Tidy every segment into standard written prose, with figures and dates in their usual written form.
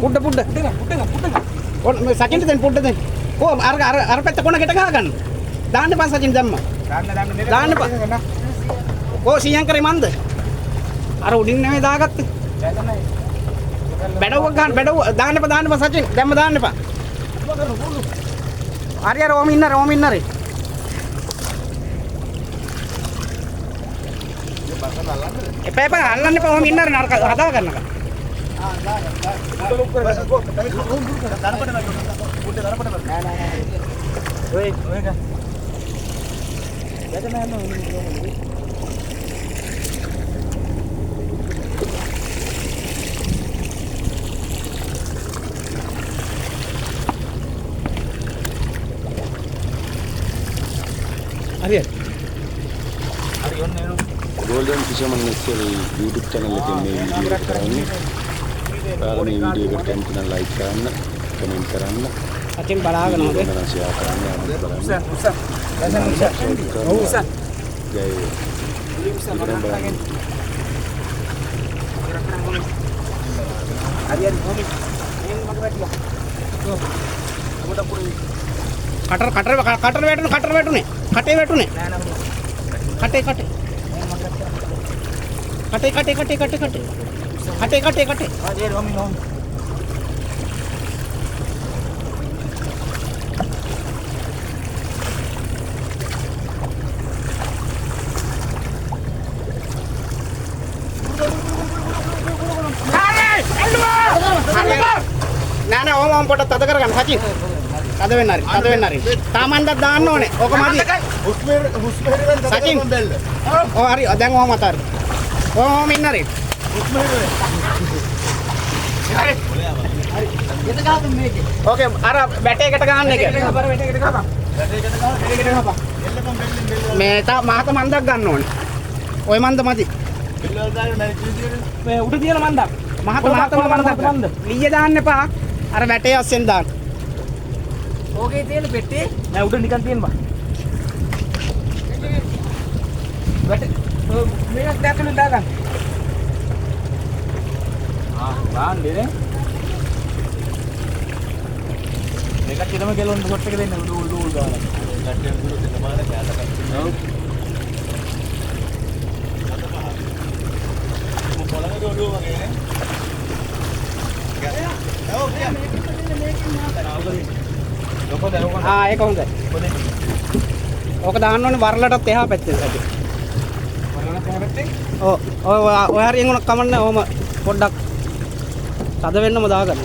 පුඩ ඔන්න සචින්ට දෙන්න පුඩ දෙන්න. කො අර පැත්ත කොන ගෙට ගහ ගන්න. දාන්න පස් සචින් දැම්ම. දාන්න පස්. කො සීයන් කරේ මන්ද? අර උඩින් නෙමෙයි දාගත්තේ. බැඩවුවක් ගන්න බැඩවුව දාන්න පස් සචින් දැම්ම දාන්න එපා. හරි අර ඕම ඉන්නරේ. එපා අල්ලන්න එපා ඕම ඉන්නරේ නරක හදා ගන්නක. Golden Fisherman Nestle YouTube channel එකෙන් මේ වීඩියෝ එක කරන්නේ. ඔයාලා මේ වීඩියෝ එකට කැමති නම් like කරන්න, comment කරන්න. අතින් බලාගෙන හොදේ. share කරන්න බලන්න. උසන්. ජය කටර වැටුනේ. කටේ වැටුනේ. කටේ. කටේ. නෑ ඕම පොඩක් තද කරගන්න සචින්. තද වෙන්න හරි. තාමන්දක් දාන්න ඕනේ. ඕක මදි. හුස්ම සචින්. ඔව් හරි. දැන් ඕම අතර. ඕම ඉන්නරේ. ඕකේ අර බැටේකට ගන්න එක. මේ තා මහත මන්දක් ගන්න ඕනේ. ওই මන්ද මදි. මේ උඩ තියෙන මන්දක්. මහත මන්ද. ඊයේ දාන්න එපා. අර වැටේ අස්සෙන් දාන්න. ඕකේ තියෙන පෙට්ටියේ නෑ උඩ නිකන් තියෙන බා. වැටේ මේක දැක්කලු දාගන්න. දාන්නේ නේ. මේක කිරම ගලොන් ෂොට් එක දෙන්න උඩ දාලා. ගැටේ උඩ දෙන්න මාර කෑල්ල ගන්න. ඔව්. මොකලම දොඩුව වගේ නේ. ඒක හොඳයි. ඕක දාන්න ඕනේ වරලටත් එහා පැත්තේ ඇති. වරලට එහා පැත්තේ? ඔය හරියෙන් උන කමන්නේ ඕම පොඩ්ඩක් තද වෙන්නම දාගන්න.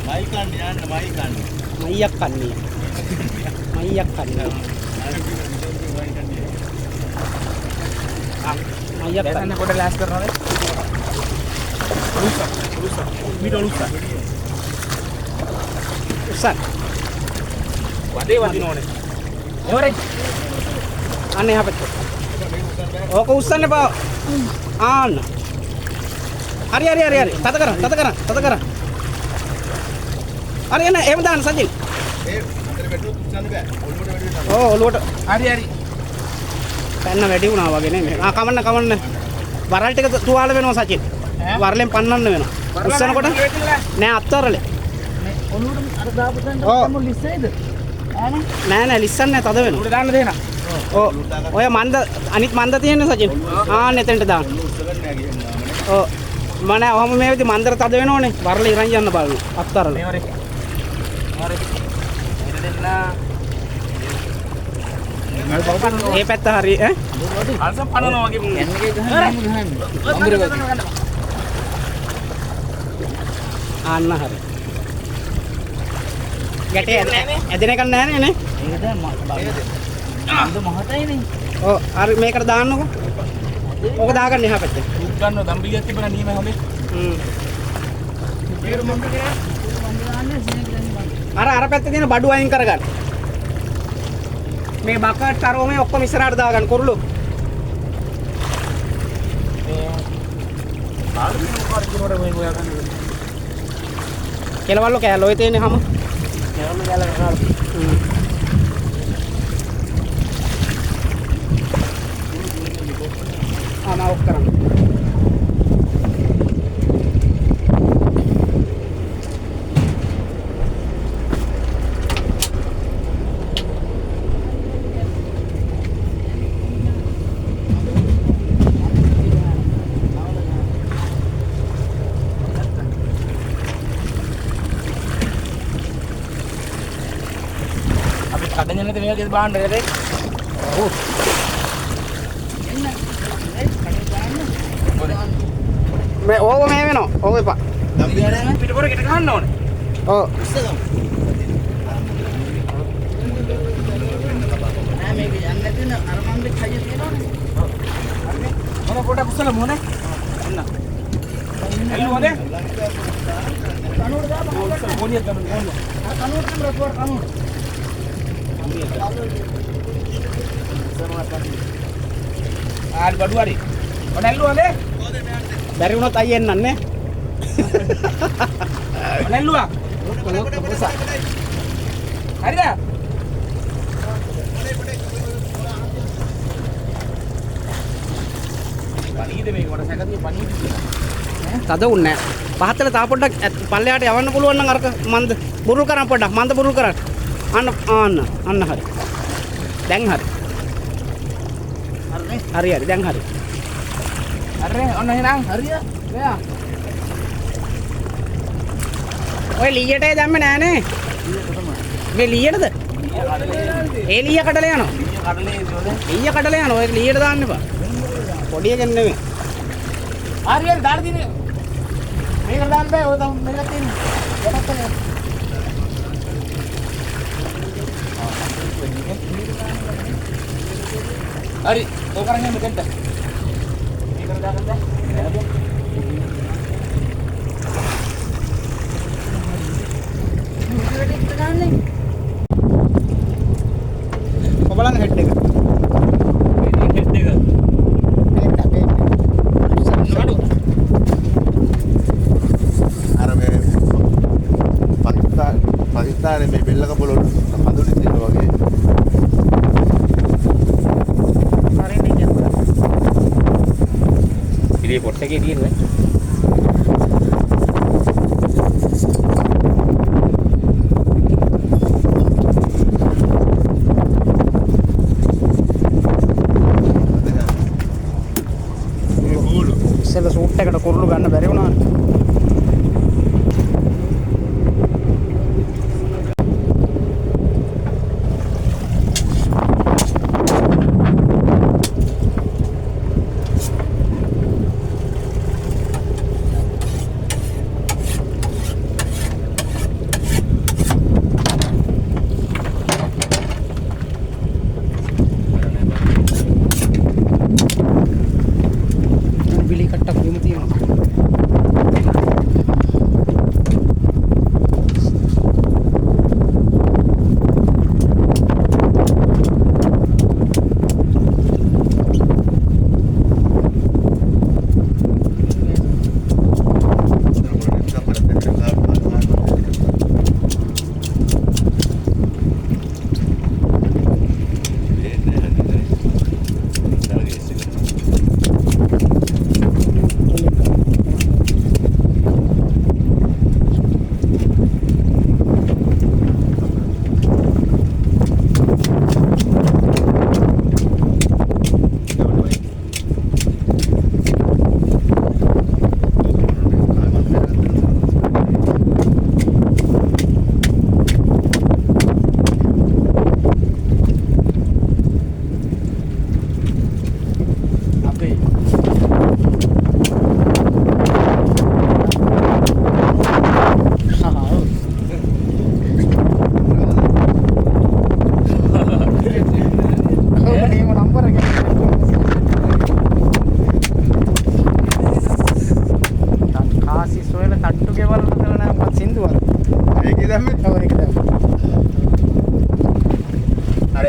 මයික් කන්නේ. මයියක් කන්නේ. මයියක් කන්නේ පොඩ ලෑස් කරනවාද? උසන්. වදේ වදිනෝනේ. එවරේ. අනේ හැපෙත්. ඕක උස්සන්න එපා. ආන්න. හරි. තද කරන්. හරි එන්න එහෙම දාන්න සජිල්. ඒ අතර වැටුත් උස්සන්න බෑ. ඔළුවට වැඩි වෙනවා. ඔව් ඔළුවට. හරි. පැන්න වැඩි වුණා වගේ නේ. කමන්න. වරල් ටික තුවාල වෙනවා සජිල්. වරලෙන් පන්නන්න වෙනවා. උස්සනකොට නෑ අත්වරලේ. ඔළුවට අර දාපු තැනට මොකද ලිස්සයිද? නෑ ලිස්සන්නේ තද වෙනවා. උඩ දාන්න දෙන්න. ඔව්. ඔය මන්ද අනිත් මන්ද තියෙන්නේ සජින්. ආන්න එතනට දාන්න. ඔව්. මම නෑ ඔහම මේ විදි මන්දර තද වෙනෝනේ. වරලේ ඉරන් යන්න බලන්න. අත්වරලේ. හරි. ඒ පැත්ත හරි ඈ. අල්සම් පනනවා වගේ කැන් එකේ ගහන්න. ආන්න හරි. ගැටේ ඇදෙන එක නෑනේ නේ. ඒක දැන් මන්ද මහතයිනේ. ඔව් අර මේකට දාන්නකෝ. ඕක දාගන්න එහා පැත්තේ. උත් ගන්නව දම්බිලියක් තිබුණා නීමේ හොඳේ. අර පැත්තේ තියෙන බඩු අයින් කරගන්න. මේ බකට් කරෝමේ ඔක්කොම ඉස්සරහට දාගන්න කුරුළු. කෙලවල්ලෝ කෑල්ලෝ ඔය තියෙන්නේ හැම. කෙලවල්ලෝ කෑල්ල කරනවා. ආ මා ඔක් කරන්න. කඩන්නේ නැති මේකේ බාන්න රේ. ඔව්. මේ ඕව මේ වෙනවා. ඕව එපා. පිටපොර ගෙට ගන්න ඕනේ. ඔව්. නෑ මේක යන්නේ නැතින අර මන්දේ කය තියෙනවනේ. මොන පොඩ පුසල මොනේ? එන්න. එල්ලුවද? කනුවට දාපන්. මොනියක් ගන්න ඕනේ. කනුවට නම් රතුවර කනුවට. ආල් බඩුවරි. ඔන්න එල්ලුවද? බැරි වුණොත් අයියෙන් නන්නේ. ඔන්න එල්ලුවා. හරිද? පණීද මේක වට සැකතිය පණීද කියලා. තද උන්නේ නැහැ. පහතල තා පොඩ්ඩක් පල්ලෙහාට යවන්න පුළුවන් නම් අරක මන්ද බුරුල් කරන් පොඩ්ඩක් මන්ද බුරුල් කරන්. අන්න හරි. දැන් හරි. හරි දැන් හරි. හරි ඔන්න එහෙනම් හරිය. මෙයා. ඔය ලීයටේ දැම්මේ නෑනේ. මේ ලීයටද? ඒ ලීය කඩලා යනවා. ලීය කඩලා යනවා. ඔය ලීයට දාන්න එපා. පොඩි එකක් නෙමෙයි. හරියට දාලා දිනේ. මේක දාන්න බෑ. ඔය තමයි මේක තියෙන්නේ. යටත් කරලා. හරි. ඔය කරන්නේ මෙතෙන්ට. මේක දාගන්න බෑ. බලන්න හෙඩ් එක. හෙඩ් එක. අර මේ පාකිස්තානේ මේ බෙල්ල කපල හඳුනි තියෙනවා වගේ. හරිනේ කියනවා. ඉතින් පොට් එකේ තියෙන්නේ. ඉස්සෙල්ලා සූට් එකට කුරුළු ගන්න බැරි වුණානේ.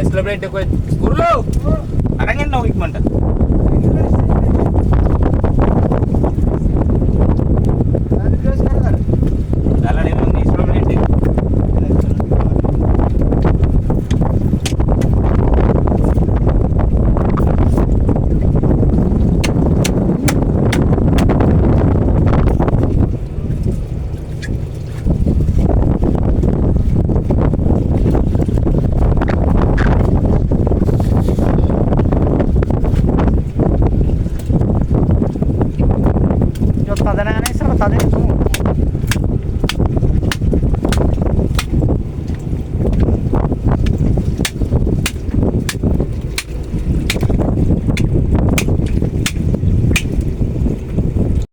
Celebrate ko Kurlo arangin na ikmanta dala ne mun celebrate Tadi